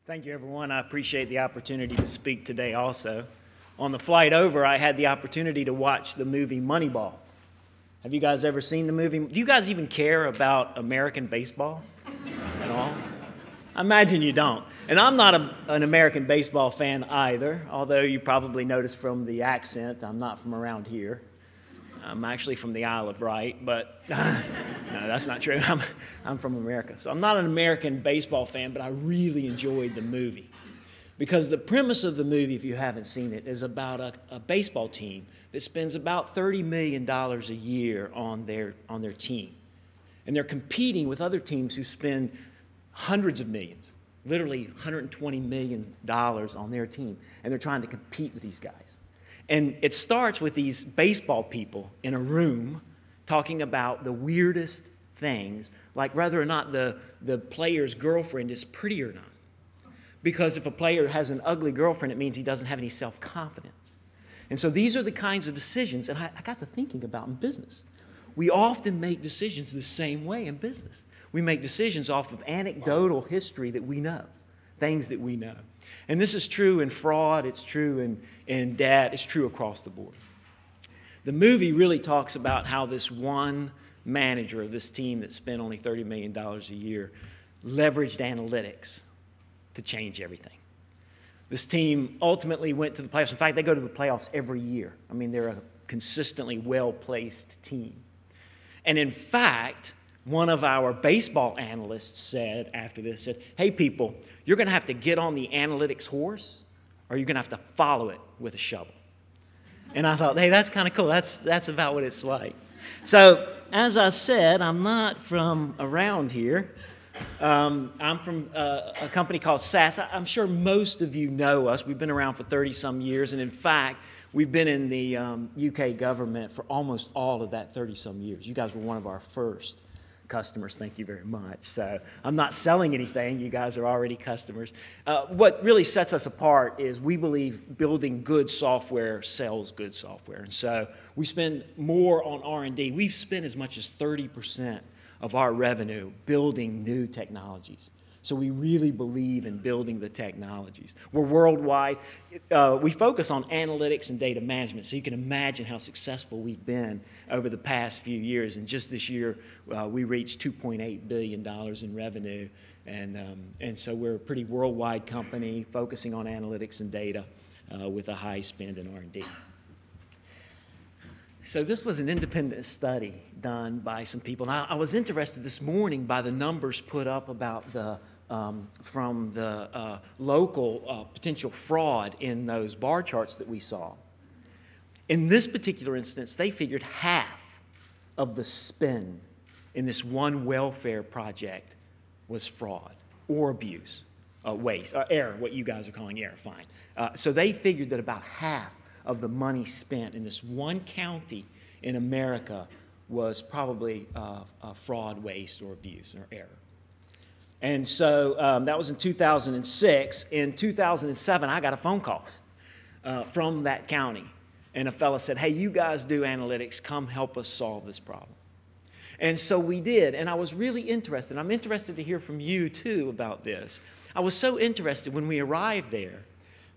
Thank you, everyone. I appreciate the opportunity to speak today also. On the flight over, I had the opportunity to watch the movie Moneyball. Have you guys ever seen the movie? Do you guys even care about American baseball at all? I imagine you don't. And I'm not an American baseball fan either, although you probably noticed from the accent, I'm not from around here. I'm actually from the Isle of Wight, but no, that's not true. I'm from America. So I'm not an American baseball fan, but I really enjoyed the movie. Because the premise of the movie, if you haven't seen it, is about a baseball team that spends about $30 million a year on their team. And they're competing with other teams who spend hundreds of millions, literally $120 million on their team. And they're trying to compete with these guys. And it starts with these baseball people in a room talking about the weirdest things, like whether or not the player's girlfriend is pretty or not. Because if a player has an ugly girlfriend, it means he doesn't have any self-confidence. And so these are the kinds of decisions, and I got to thinking about in business. We often make decisions the same way in business. We make decisions off of anecdotal history that we know, things that we know. And this is true in fraud, it's true in debt, it's true across the board. The movie really talks about how this one manager of this team that spent only $30 million a year leveraged analytics to change everything. This team ultimately went to the playoffs. In fact, they go to the playoffs every year. I mean, they're a consistently well-placed team. And in fact, one of our baseball analysts said after this, hey people, you're going to have to get on the analytics horse or you're going to have to follow it with a shovel. And I thought, hey, that's kind of cool. That's about what it's like. So as I said, I'm not from around here. I'm from a company called SAS. I'm sure most of you know us. We've been around for 30-some years. And in fact, we've been in the UK government for almost all of that 30-some years. You guys were one of our first customers. Thank you very much. So I'm not selling anything. You guys are already customers. What really sets us apart is we believe building good software sells good software. And so we spend more on R&D. We've spent as much as 30% of our revenue building new technologies. So we really believe in building the technologies. We're worldwide. We focus on analytics and data management, so you can imagine how successful we've been over the past few years. And just this year, we reached $2.8 billion in revenue. And so we're a pretty worldwide company focusing on analytics and data with a high spend in R&D. So this was an independent study done by some people. Now, I was interested this morning by the numbers put up about from the local potential fraud in those bar charts that we saw. In this particular instance, they figured half of the spend in this one welfare project was fraud or abuse, waste, error, what you guys are calling error, fine. So they figured that about half of the money spent in this one county in America was probably fraud, waste, or abuse, or error. And so that was in 2006. In 2007, I got a phone call from that county. And a fella said, hey, you guys do analytics. Come help us solve this problem. And so we did. And I was really interested. I'm interested to hear from you, too, about this. I was so interested when we arrived there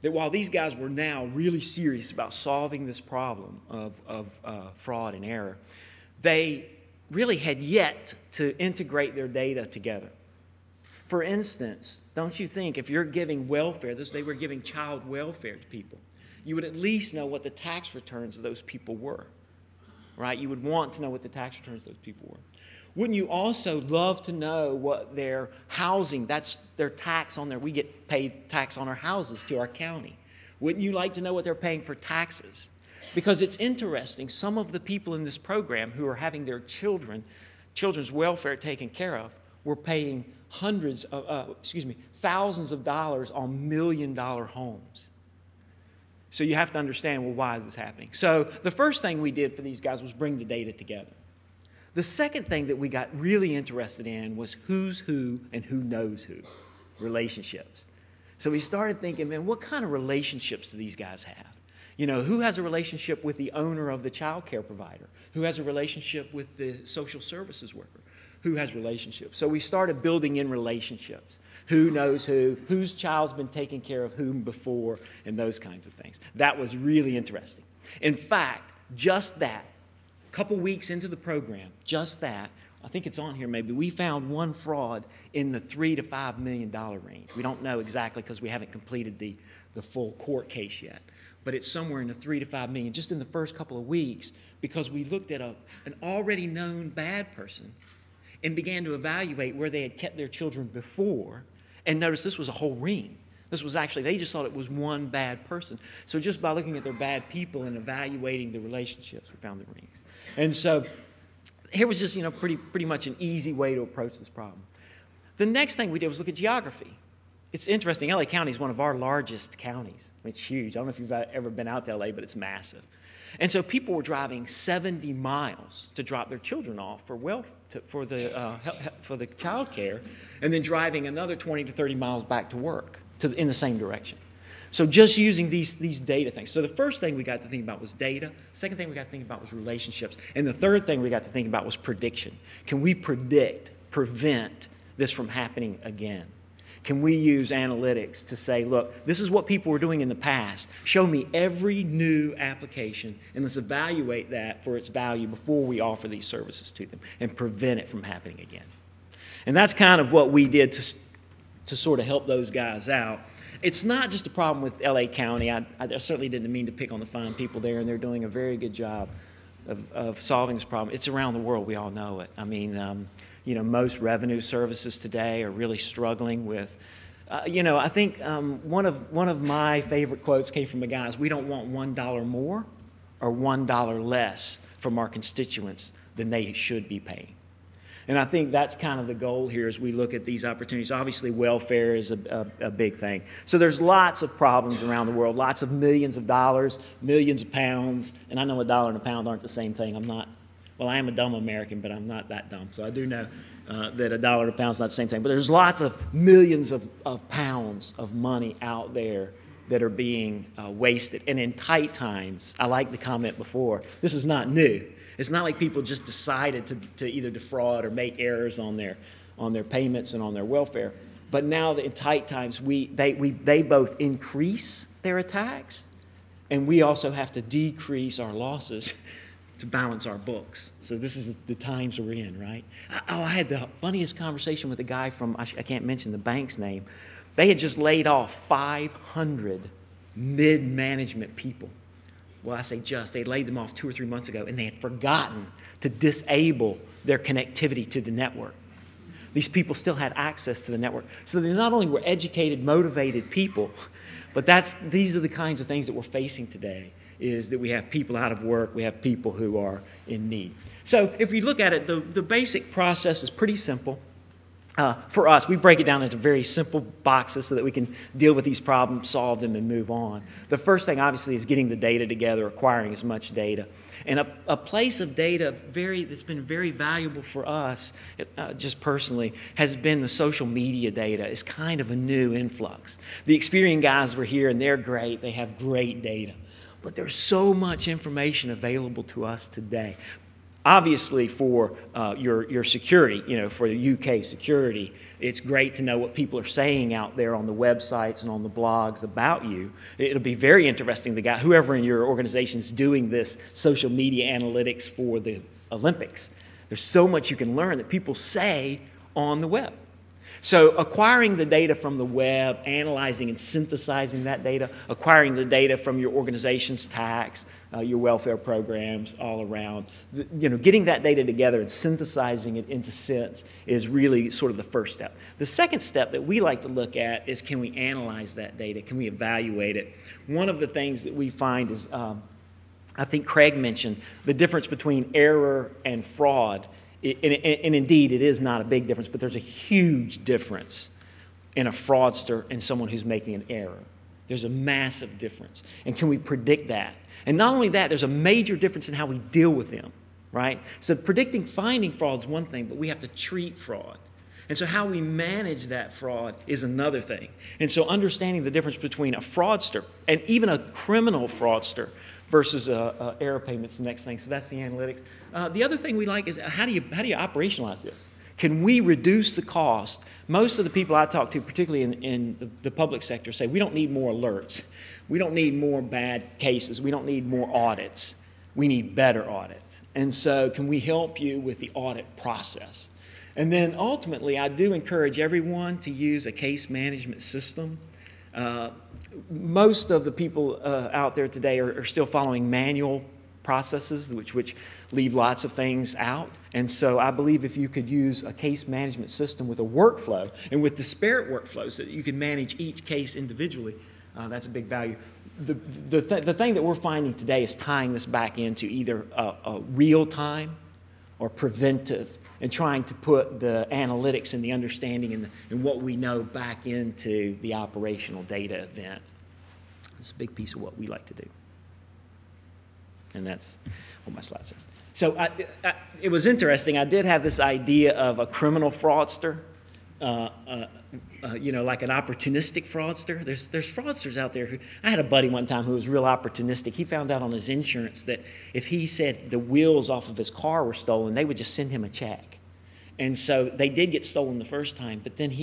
that while these guys were now really serious about solving this problem of fraud and error, they really had yet to integrate their data together. For instance, don't you think if you're giving welfare, they were giving child welfare to people, you would at least know what the tax returns of those people were, right? You would want to know what the tax returns of those people were. Wouldn't you also love to know what their housing, that's their tax on we get paid tax on our houses to our county. Wouldn't you like to know what they're paying for taxes? Because it's interesting, some of the people in this program who are having their children's welfare taken care of, were paying thousands of dollars on million-dollar homes. So you have to understand, well, why is this happening? So the first thing we did for these guys was bring the data together. The second thing that we got really interested in was who's who and who knows who, relationships. So we started thinking, man, what kind of relationships do these guys have? You know, who has a relationship with the owner of the child care provider? Who has a relationship with the social services worker? who has relationships. So we started building in relationships. Who knows who, whose child's been taking care of whom before, and those kinds of things. That was really interesting. In fact, just that, a couple weeks into the program, just that, I think it's on here maybe, we found one fraud in the $3 to $5 million range. We don't know exactly because we haven't completed the full court case yet. But it's somewhere in the $3 to $5 million just in the first couple of weeks because we looked at an already known bad person and began to evaluate where they had kept their children before. And notice this was a whole ring. This was actually, they just thought it was one bad person. So just by looking at their bad people and evaluating the relationships, we found the rings. And so here was just, pretty much an easy way to approach this problem. The next thing we did was look at geography. It's interesting. LA County is one of our largest counties. It's huge. I don't know if you've ever been out to LA, but it's massive. And so people were driving 70 miles to drop their children off for the child care, and then driving another 20 to 30 miles back to work in the same direction. So just using these data things. So the first thing we got to think about was data. The second thing we got to think about was relationships. And the third thing we got to think about was prediction. Can we prevent this from happening again? Can we use analytics to say, look, this is what people were doing in the past. Show me every new application, and let's evaluate that for its value before we offer these services to them and prevent it from happening again. And that's kind of what we did to sort of help those guys out. It's not just a problem with LA County. I certainly didn't mean to pick on the fine people there, and they're doing a very good job of solving this problem. It's around the world. We all know it. I mean, most revenue services today are really struggling with, I think one of my favorite quotes came from a guy is, we don't want $1 more or $1 less from our constituents than they should be paying. And I think that's kind of the goal here as we look at these opportunities. Obviously, welfare is a big thing. So there's lots of problems around the world, lots of millions of dollars, millions of pounds, and I know a dollar and a pound aren't the same thing. I am a dumb American, but I'm not that dumb. So I do know that a dollar and a pound is not the same thing. But there's lots of millions of pounds of money out there that are being wasted. And in tight times, I like the comment before, this is not new. It's not like people just decided to either defraud or make errors on their payments and on their welfare. But now that in tight times, they both increase their attacks, and we also have to decrease our losses to balance our books. So this is the times we're in, right? I had the funniest conversation with a guy from, I can't mention the bank's name. They had just laid off 500 mid-management people. Well, I say just, they laid them off 2 or 3 months ago, and they had forgotten to disable their connectivity to the network. These people still had access to the network. So they not only were educated, motivated people, but these are the kinds of things that we're facing today, is that we have people out of work, we have people who are in need. So if we look at it, the basic process is pretty simple. For us, we break it down into very simple boxes so that we can deal with these problems, solve them, and move on. The first thing, obviously, is getting the data together, acquiring as much data. And a place of data that's been very valuable for us, just personally, has been the social media data. It's kind of a new influx. The Experian guys were here, and they're great. They have great data. But there's so much information available to us today. Obviously, for your security, for the UK security, it's great to know what people are saying out there on the websites and on the blogs about you. It'll be very interesting, whoever in your organization is doing this social media analytics for the Olympics. There's so much you can learn that people say on the web. So acquiring the data from the web, analyzing and synthesizing that data, acquiring the data from your organization's tax, your welfare programs all around, getting that data together and synthesizing it into sense is really sort of the first step. The second step that we like to look at is, can we analyze that data? Can we evaluate it? One of the things that we find is, I think Craig mentioned, the difference between error and fraud. And indeed, it is not a big difference, but there's a huge difference in a fraudster and someone who's making an error. There's a massive difference. And can we predict that? And not only that, there's a major difference in how we deal with them, right? So finding fraud is one thing, but we have to treat fraud. And so how we manage that fraud is another thing. And so understanding the difference between a fraudster and even a criminal fraudster versus error payments, the next thing. So that's the analytics. The other thing we like is how do you operationalize this? Can we reduce the cost? Most of the people I talk to, particularly in the public sector, say we don't need more alerts. We don't need more bad cases. We don't need more audits. We need better audits. And so can we help you with the audit process? And then ultimately, I do encourage everyone to use a case management system. Most of the people out there today are still following manual processes, which leave lots of things out. And so I believe if you could use a case management system with a workflow and with disparate workflows so that you can manage each case individually, that's a big value. The thing that we're finding today is tying this back into either a real time or preventive, and trying to put the analytics and the understanding and what we know back into the operational data event. It's a big piece of what we like to do. And that's what my slide says. So it was interesting. I did have this idea of a criminal fraudster, like an opportunistic fraudster. There's fraudsters out there I had a buddy one time who was real opportunistic. He found out on his insurance that if he said the wheels off of his car were stolen, they would just send him a check. And so they did get stolen the first time, but then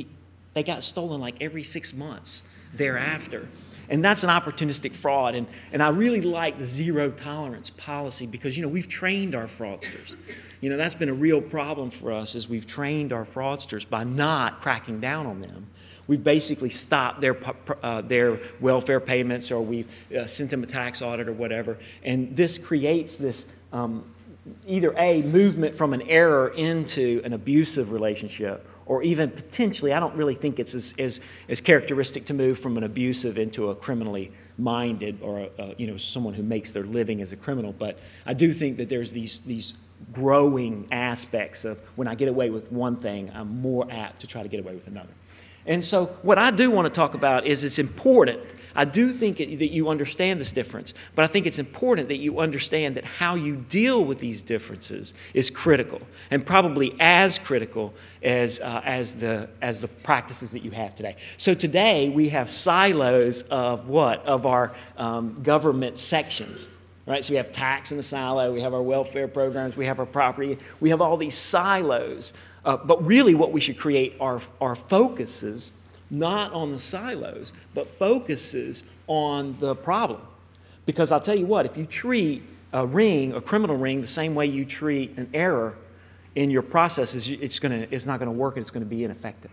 they got stolen like every 6 months thereafter. And that's an opportunistic fraud. And I really like the zero tolerance policy because, we've trained our fraudsters. That's been a real problem for us is we've trained our fraudsters by not cracking down on them. We've basically stopped their welfare payments, or we've sent them a tax audit or whatever. And this creates this either a movement from an error into an abusive relationship, or even potentially, I don't really think it's as characteristic to move from an abusive into a criminally minded, or someone who makes their living as a criminal. But I do think that there's these growing aspects of when I get away with one thing, I'm more apt to try to get away with another. And so what I do want to talk about is it's important. I do think that you understand this difference, but I think it's important that you understand that how you deal with these differences is critical, and probably as critical as the practices that you have today. So today we have silos of what? Of our government sections. Right? So we have tax in the silo, we have our welfare programs, we have our property, we have all these silos. But really what we should create are focuses, not on the silos, but focuses on the problem. Because I'll tell you what, if you treat a criminal ring, the same way you treat an error in your processes, it's not going to work and it's going to be ineffective.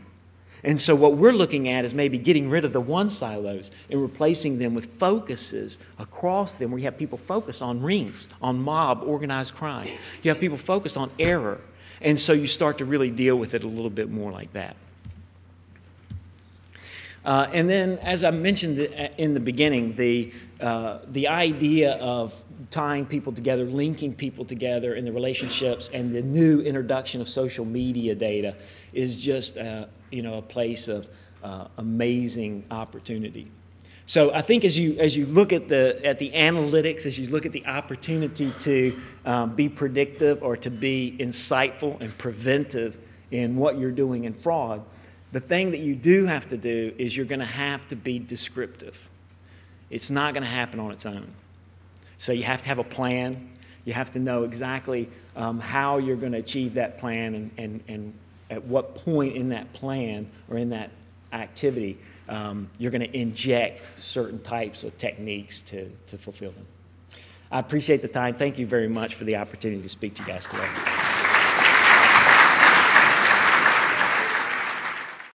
And so what we're looking at is maybe getting rid of the one silos and replacing them with focuses across them, where you have people focused on rings, on mob, organized crime. You have people focused on error. And so you start to really deal with it a little bit more like that. And then, as I mentioned in the beginning, the idea of tying people together, linking people together in the relationships, and the new introduction of social media data is just a place of amazing opportunity. So I think as you look at the analytics, as you look at the opportunity to be predictive or to be insightful and preventive in what you're doing in fraud, the thing that you do have to do is you're going to have to be descriptive. It's not going to happen on its own. So you have to have a plan. You have to know exactly how you're going to achieve that plan and at what point in that plan or in that activity you're going to inject certain types of techniques to fulfill them. I appreciate the time. Thank you very much for the opportunity to speak to you guys today.